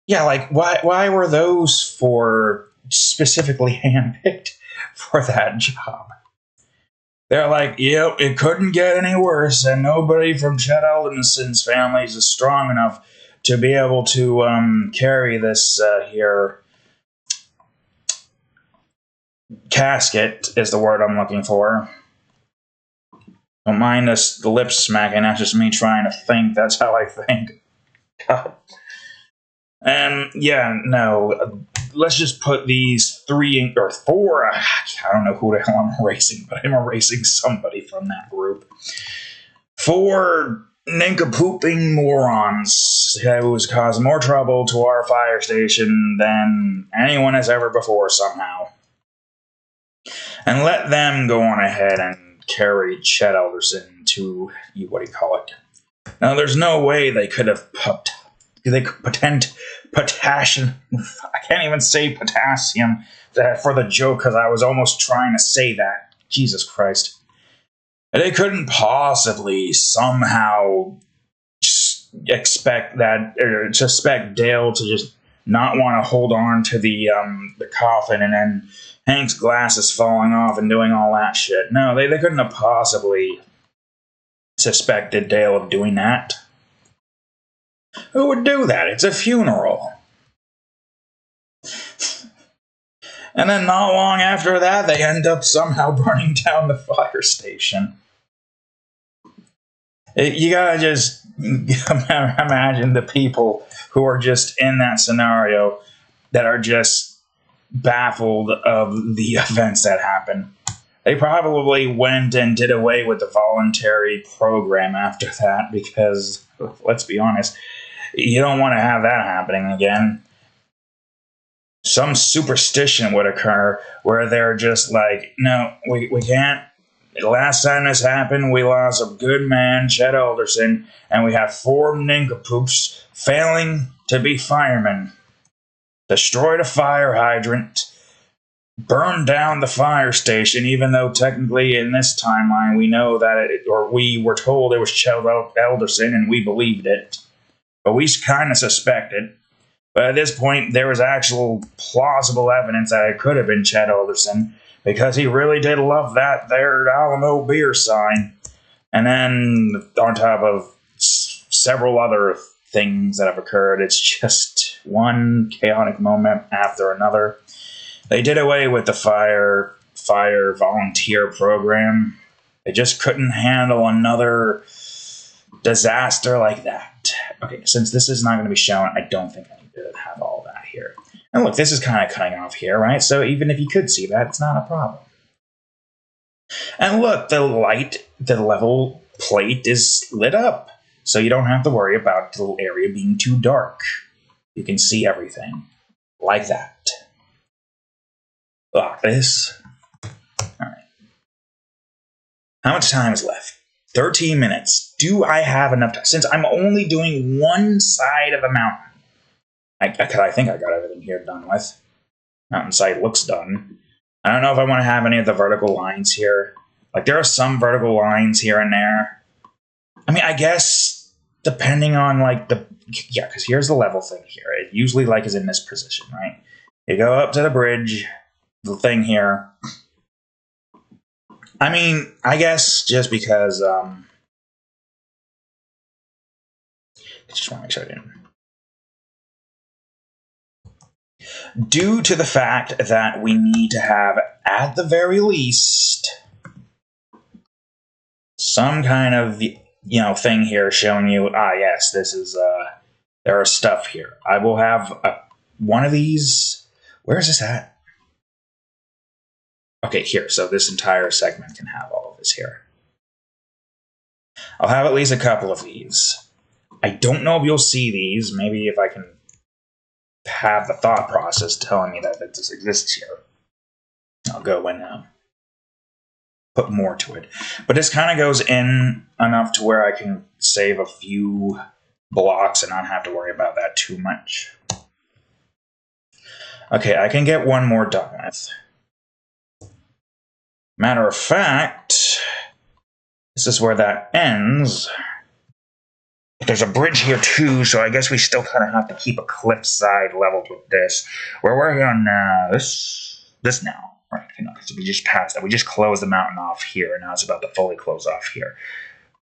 Yeah, like, why were those 4 specifically handpicked for that job? They're like, yep, it couldn't get any worse, and nobody from Chet Elderson's families is strong enough to be able to carry this here casket, is the word I'm looking for. Don't mind the lip smacking, that's just me trying to think, that's how I think. God. And, yeah, no, let's just put these 3 or 4, I don't know who the hell I'm erasing, but I'm erasing somebody from that group. 4 nincompooping morons who's caused more trouble to our fire station than anyone has ever before somehow. And let them go on ahead and carry Chet Elderson to, Now, there's no way they could have potassium. I can't even say potassium for the joke because I was almost trying to say that. Jesus Christ. They couldn't possibly somehow expect that, or suspect Dale to just not want to hold on to the coffin, and then Hank's glasses falling off and doing all that shit. No, they couldn't have possibly suspected Dale of doing that. Who would do that? It's a funeral. And then not long after that, they end up somehow burning down the fire station. You gotta just imagine the people who are just in that scenario that are just baffled of the events that happen. They probably went and did away with the voluntary program after that because, let's be honest, you don't want to have that happening again. Some superstition would occur where they're just like, no, we can't. The last time this happened, we lost a good man, Chet Alderson, and we have 4 nincompoops failing to be firemen. Destroyed a fire hydrant, burned down the fire station, even though technically in this timeline we know that we were told it was Chet Alderson and we believed it. But we kind of suspected. But at this point, there was actual plausible evidence that it could have been Chet Alderson, because he really did love that there Alamo beer sign. And then on top of several other things that have occurred, it's just one chaotic moment after another. They did away with the fire volunteer program. They just couldn't handle another disaster like that. Okay, since this is not going to be shown, I don't think I need to have all that here. And look, this is kind of cutting off here, right? So even if you could see that, it's not a problem. And look, the level plate is lit up. So you don't have to worry about the area being too dark. You can see everything. Like that. Like this. Alright. How much time is left? 13 minutes. Do I have enough time? Since I'm only doing one side of a mountain. I think I got everything here done with. Mountainside looks done. I don't know if I want to have any of the vertical lines here. Like, there are some vertical lines here and there. I mean, I guess, depending on, like, yeah, because here's the level thing here. It usually, like, is in this position, right? You go up to the bridge, the thing here. I mean, I guess just because, I just want to make sure I didn't. Due to the fact that we need to have, at the very least, some kind of, thing here showing you, yes, this is, there are stuff here. I will have one of these. Where is this at? Okay, here. So this entire segment can have all of this here. I'll have at least a couple of these. I don't know if you'll see these. Maybe if I can have the thought process telling me that this exists here, I'll go and put more to it. But this kind of goes in enough to where I can save a few blocks and not have to worry about that too much. Okay, I can get one more done with. Matter of fact, this is where that ends. There's a bridge here too, so I guess we still kind of have to keep a cliffside leveled with this. We're working on this now, right? So we just passed that. We just closed the mountain off here, and now it's about to fully close off here.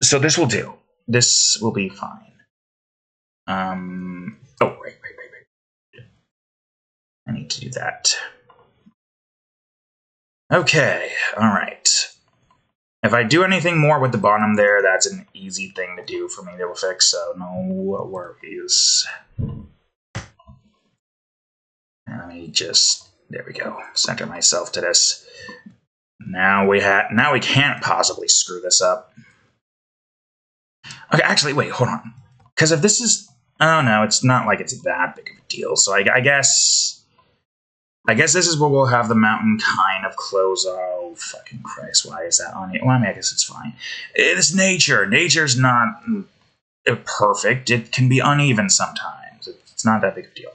So this will do. This will be fine. Oh, right. I need to do that. Okay, all right. If I do anything more with the bottom there, that's an easy thing to do for me to fix, so no worries. Let me just, there we go, center myself to this. Now we can't possibly screw this up. Okay, actually, wait, hold on. Because if this is, oh no, it's not like it's that big of a deal, so I guess this is where we'll have the mountain kind of close. Oh, fucking Christ, why is that on it? Well, I mean, I guess it's fine. It's nature. Nature's not perfect. It can be uneven sometimes. It's not that big of a deal.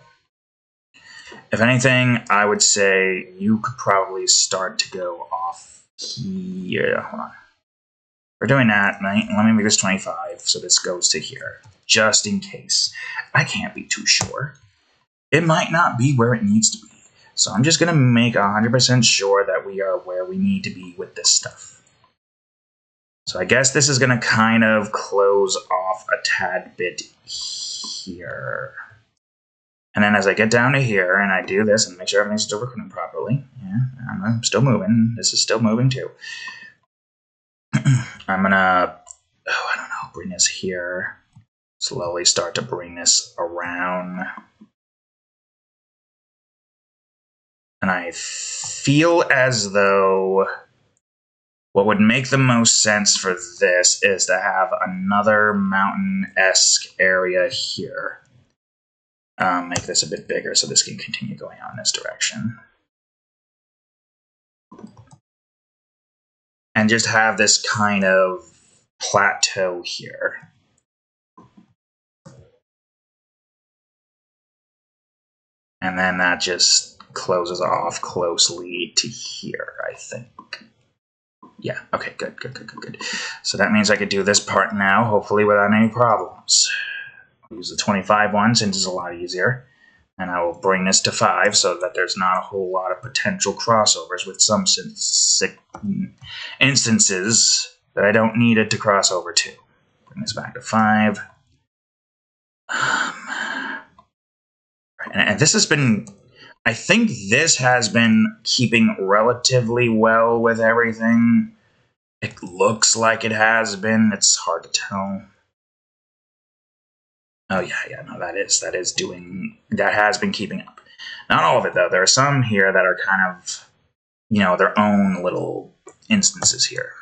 If anything, I would say you could probably start to go off here. Hold on. We're doing that. Let me make this 25, so this goes to here, just in case. I can't be too sure. It might not be where it needs to be. So I'm just going to make 100% sure that we are where we need to be with this stuff. So I guess this is going to kind of close off a tad bit here. And then as I get down to here and I do this and make sure everything's still recording properly, yeah, I'm still moving. This is still moving too. I'm gonna, I don't know, bring this here. Slowly start to bring this around. And I feel as though what would make the most sense for this is to have another mountain-esque area here. Make this a bit bigger so this can continue going on in this direction. And just have this kind of plateau here. And then that just closes off closely to here, I think. Yeah, okay, good. So that means I could do this part now, hopefully without any problems. I'll use the 25 one since it's a lot easier. And I will bring this to 5 so that there's not a whole lot of potential crossovers with some instances that I don't need it to cross over to. Bring this back to 5. And this has been, I think this has been keeping relatively well with everything. It looks like it has been. It's hard to tell. Oh yeah, no, that has been keeping up. Not all of it though. There are some here that are kind of, their own little instances here,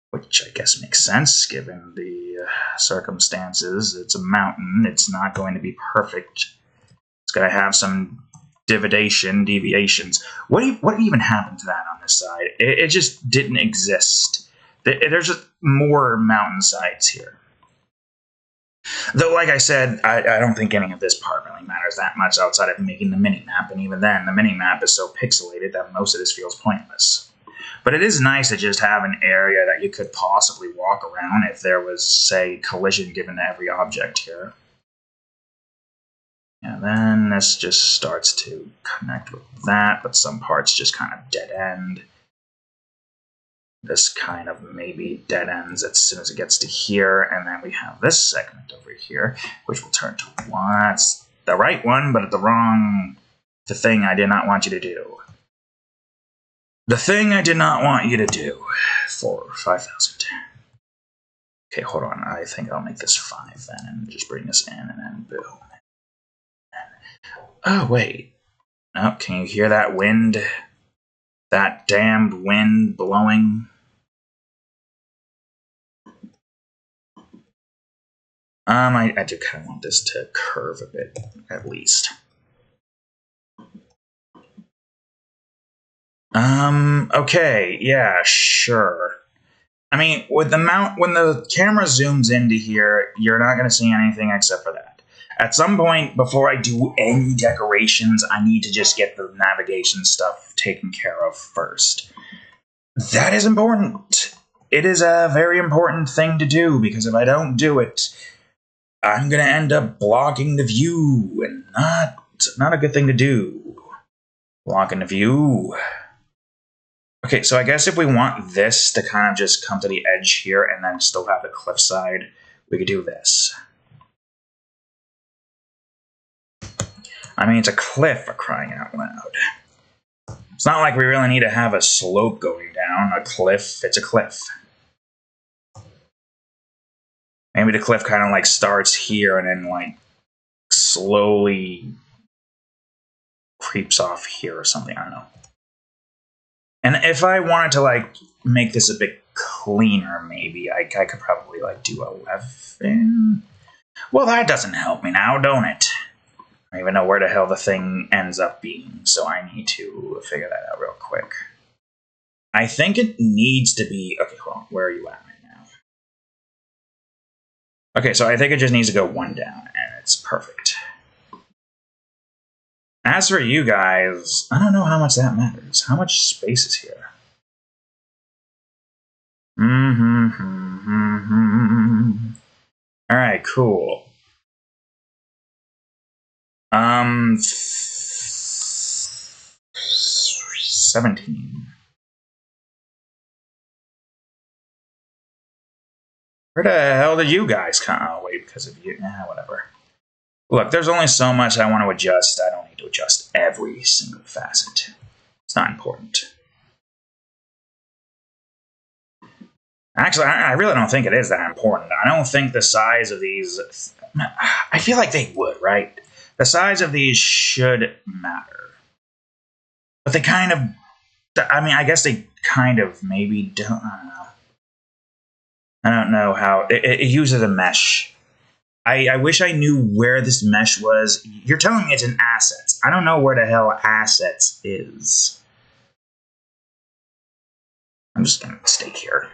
which I guess makes sense given the circumstances. It's a mountain. It's not going to be perfect. It's going to have some deviations. What even happened to that on this side? It just didn't exist. There's just more mountainsides here. Though, like I said, I don't think any of this part really matters that much outside of making the mini-map, and even then, the mini-map is so pixelated that most of this feels pointless. But it is nice to just have an area that you could possibly walk around if there was, say, collision given to every object here. And then this just starts to connect with that, but some parts just kind of dead end. This kind of maybe dead ends as soon as it gets to here, and then we have this segment over here, which will turn to one. That's the right one, but the thing I did not want you to do. The thing I did not want you to do for 5,000. Okay, hold on. I think I'll make this 5 then, and just bring this in, and then boom. Oh, wait. Oh, can you hear that wind? That damned wind blowing? I do kind of want this to curve a bit, at least. Okay, yeah, sure. I mean, when the camera zooms into here, you're not going to see anything except for that. At some point, before I do any decorations, I need to just get the navigation stuff taken care of first. That is important. It is a very important thing to do, because if I don't do it, I'm going to end up blocking the view, and not a good thing to do. Blocking the view. Okay, so I guess if we want this to kind of just come to the edge here and then still have the cliffside, we could do this. I mean, it's a cliff, for crying out loud. It's not like we really need to have a slope going down. A cliff, it's a cliff. Maybe the cliff kind of like starts here and then like slowly creeps off here or something. I don't know. And if I wanted to like make this a bit cleaner, maybe I could probably like do 11. Well, that doesn't help me now, don't it? I don't even know where the hell the thing ends up being, so I need to figure that out real quick. I think it needs to be... Okay, hold on. Where are you at right now? Okay, so I think it just needs to go 1 down, and it's perfect. As for you guys, I don't know how much that matters. How much space is here? Alright, cool. 17. Where the hell did you guys come? Oh, wait, because of you. Whatever. Look, there's only so much I want to adjust. I don't need to adjust every single facet. It's not important. Actually, I really don't think it is that important. I don't think the size of these... I feel like they would, right? The size of these should matter. But they kind of... I mean, I guess they kind of maybe don't... I don't know. I don't know how... It uses a mesh. I wish I knew where this mesh was. You're telling me it's in assets. I don't know where the hell assets is. I'm just going to stake here.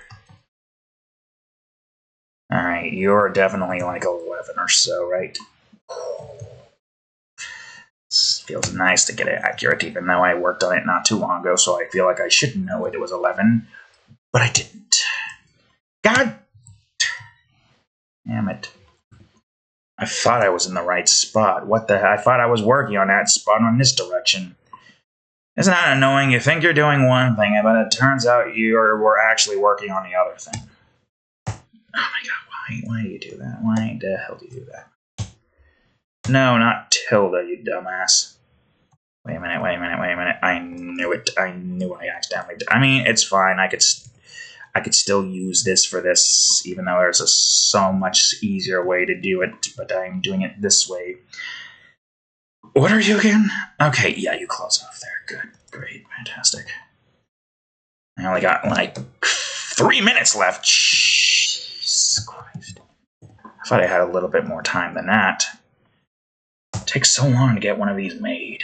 Alright, you're definitely like 11 or so, right? This feels nice to get it accurate, even though I worked on it not too long ago, so I feel like I should know it was 11. But I didn't. God damn it. I thought I was in the right spot. What the hell? I thought I was working on that spot in this direction. Isn't that annoying? You think you're doing one thing, but it turns out we're actually working on the other thing. Oh my god, why do you do that? Why the hell do you do that? No, not tilde, you dumbass. Wait a minute. I knew it. I knew I accidentally did. I mean, it's fine. I could still use this for this, even though there's a so much easier way to do it, but I'm doing it this way. What are you again? Okay, yeah, you close off there. Good, great, fantastic. I only got like 3 minutes left. Jesus Christ. I thought I had a little bit more time than that. It takes so long to get one of these made.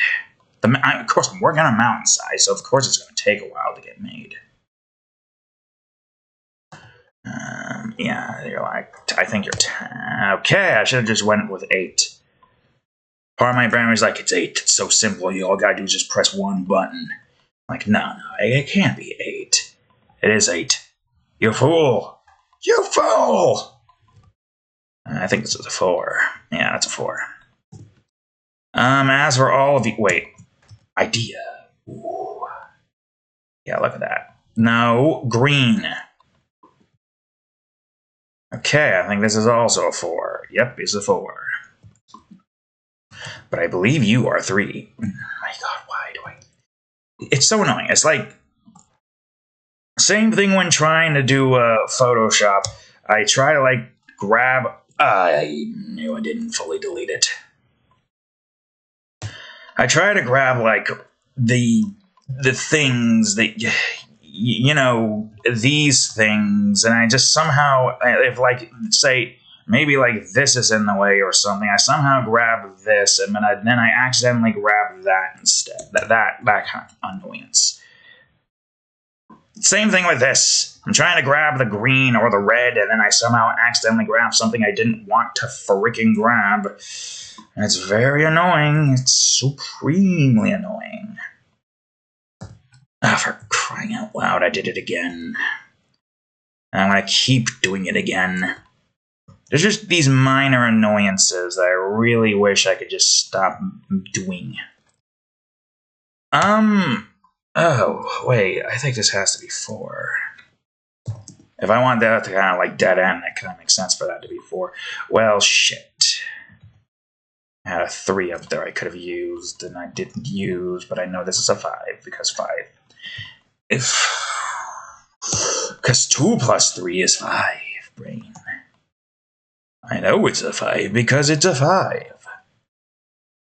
Of course, I'm working on a mountainside, so of course it's going to take a while to get made. Yeah, you're like, I think you're 10. Okay, I should have just went with 8. Part of my brain was like, it's 8. It's so simple. You all gotta do is just press one button. Like, no, it can't be 8. It is 8. You fool! You fool! I think this is a 4. Yeah, that's a 4. As for all of you... Wait. Idea. Ooh. Yeah, look at that. No, green. Okay, I think this is also a 4. Yep, it's a 4. But I believe you are 3. My god, why do I... It's so annoying. It's like... Same thing when trying to do Photoshop. I try to, like, grab... I knew I didn't fully delete it. I try to grab, like, the things that... You know, these things, and I just somehow, if like, say, maybe like this is in the way or something, I somehow grab this, and then I accidentally grab that instead. That kind of annoyance. Same thing with this. I'm trying to grab the green or the red, and then I somehow accidentally grab something I didn't want to freaking grab. And it's very annoying. It's supremely annoying. Ah, for crying out loud, I did it again. And I'm going to keep doing it again. There's just these minor annoyances that I really wish I could just stop doing. Oh, wait, I think this has to be 4. If I want that to kind of like dead end, it kind of makes sense for that to be 4. Well, shit. I had a 3 up there I could have used, and I didn't use, but I know this is a 5, because 5. Because 2 plus 3 is 5, brain. I know it's a 5 because it's a 5.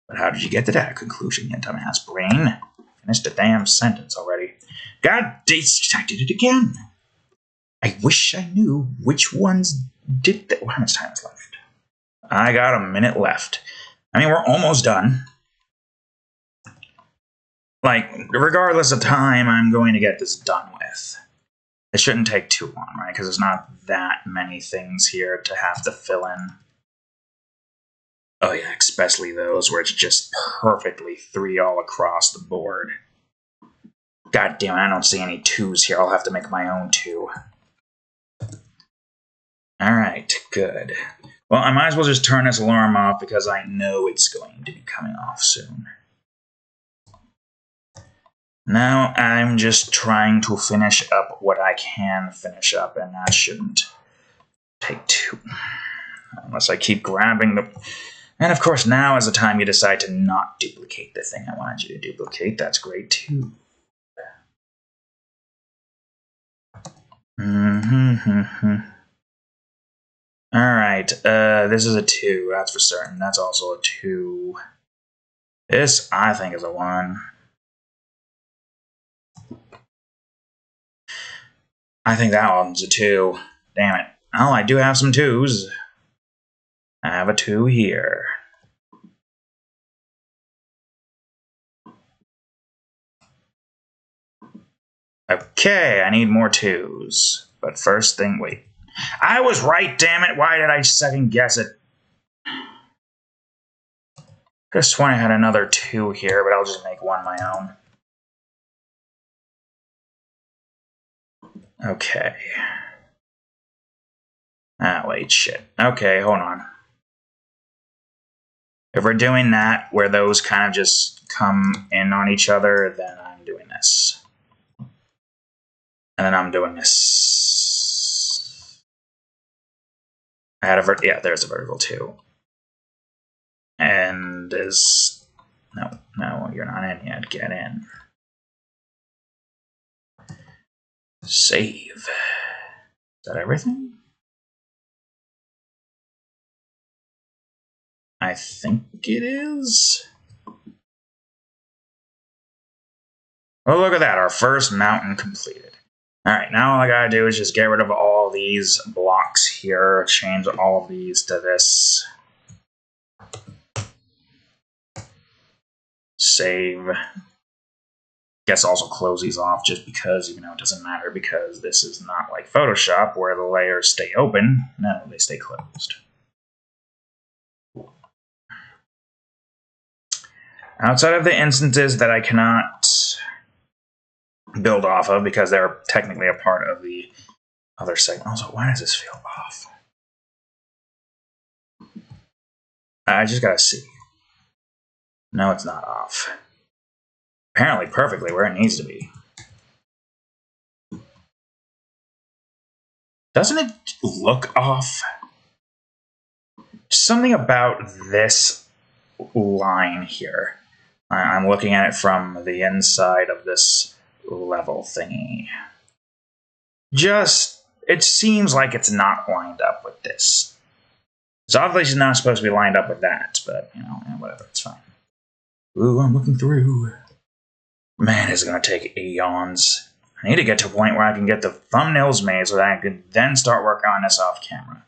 But how did you get to that conclusion, you dumbass brain? Finished the damn sentence already. God, I did it again. I wish I knew which ones did that. How much time is left? I got a minute left. I mean, we're almost done. Like, regardless of time, I'm going to get this done with. It shouldn't take too long, right? Because there's not that many things here to have to fill in. Oh yeah, especially those where it's just perfectly 3 all across the board. God damn it, I don't see any 2s here. I'll have to make my own 2. Alright, good. Well, I might as well just turn this alarm off because I know it's going to be coming off soon. Now I'm just trying to finish up what I can finish up, and that shouldn't take too... Unless I keep grabbing the... And of course, now is the time you decide to not duplicate the thing I wanted you to duplicate. That's great too. Alright, this is a 2, that's for certain. That's also a 2. This, I think, is a 1. I think that one's a 2. Damn it. Oh, I do have some 2s. I have a 2 here. Okay, I need more 2s. But first thing, wait. I was right, damn it! Why did I second guess it? Could have sworn I had another 2 here, but I'll just make one my own. Okay. Ah, wait, shit. Okay, hold on. If we're doing that, where those kind of just come in on each other, then I'm doing this. And then I'm doing this. I had a yeah, there's a vertical too. And is no, you're not in yet. Get in. Save. Is that everything? I think it is. Oh, look at that. Our first mountain completed. Alright, now all I gotta do is just get rid of all these blocks here. Change all of these to this. Save. Guess also close these off just because, even though it doesn't matter, because this is not like Photoshop where the layers stay open. No, they stay closed. Outside of the instances that I cannot build off of because they're technically a part of the other segment. Also, why does this feel off? I just gotta see. No, it's not off. Apparently perfectly where it needs to be. Doesn't it look off? Something about this line here. I'm looking at it from the inside of this level thingy. Just, it seems like it's not lined up with this. It's obviously not supposed to be lined up with that, but, you know, whatever, it's fine. Ooh, I'm looking through. Man, it's gonna take eons. I need to get to a point where I can get the thumbnails made so that I can then start working on this off camera.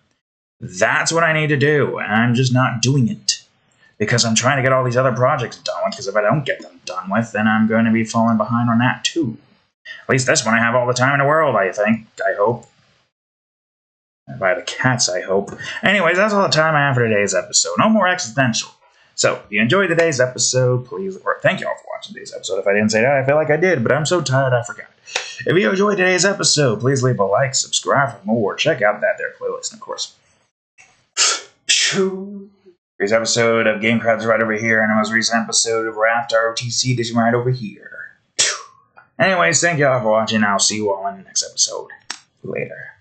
That's what I need to do, and I'm just not doing it. Because I'm trying to get all these other projects done with, because if I don't get them done with, then I'm going to be falling behind on that too. At least this one I have all the time in the world, I think. I hope. And by the cats, I hope. Anyways, that's all the time I have for today's episode. No more existential. So, if you enjoyed today's episode, please, or thank you all for watching today's episode. If I didn't say that, I feel like I did, but I'm so tired I forgot. If you enjoyed today's episode, please leave a like, subscribe for more, check out that there playlist, and of course. Today's episode of GameCraft is right over here, and the most recent episode of Raft ROTC edition right over here. Anyways, thank you all for watching. I'll see you all in the next episode. Later.